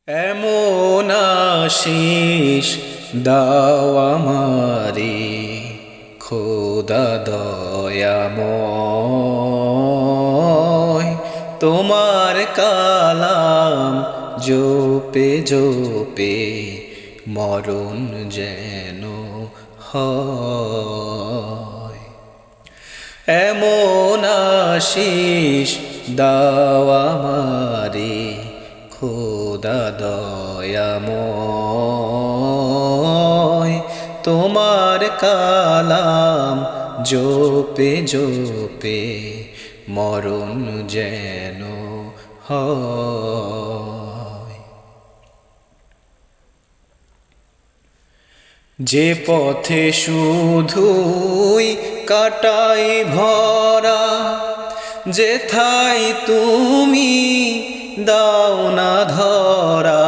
এমন আশিস দাও আমারে খোদা দয়াময়, তোমার কালাম জপে জপে মরণ যেন হয়। এমন আশিস দাও আমারে খোদা দয়াময়, তোমার কালাম জপে জপে মরণ যেন হয়। যে পথে শুধুই কাটাই ভরা, যেথায় তুমি দাও না ধরা।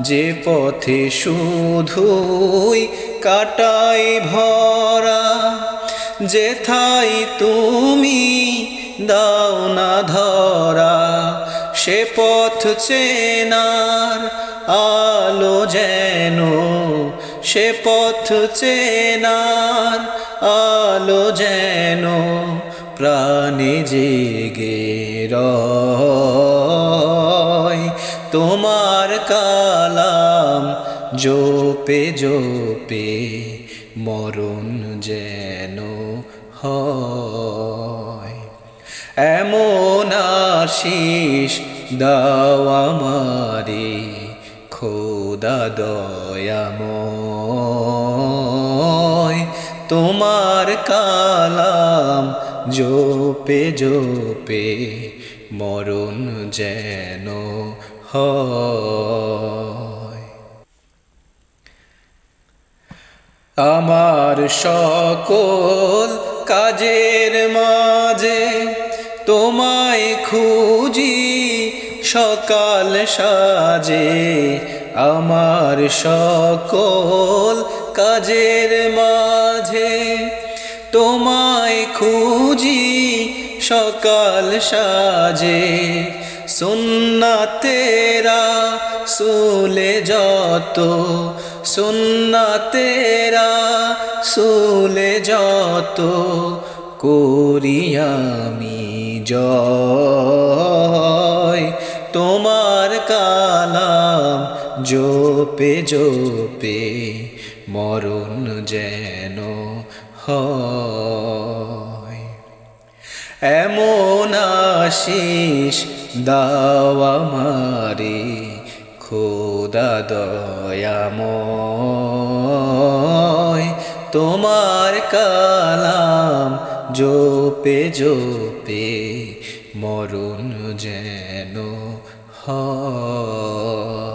যে পথে শুধুই কাটাই ভরা, যেথায় তুমি দাও না ধরা। সে পথ চেনার আলো যেন, সে পথ চেনার আলো যেন প্রাণে জেগে রয়। তোমার কালাম জপে জপে মরণ যেন হয়। এমন আশিস দাও আমারে খোদা দয়াময়, তোমার কালাম জপে জপে মরণ যেন হয়। আমার সকল কাজের মাঝে তোমায় খুঁজি সকাল সাজে। আমার সকল কাজের মাঝে তোমায় খুঁজি সকাল সাজে। সুন্নাতেরা সুলে যত, সুন্নাতেরা সুলে যত করি আমি জয়। তোমার কালাম জপে জপে মরণ যেন হয়। এমন আশিস দাও আমারে খোদা দয়াময়, তোমার কালাম জপে জপে মরণ যেন হয়।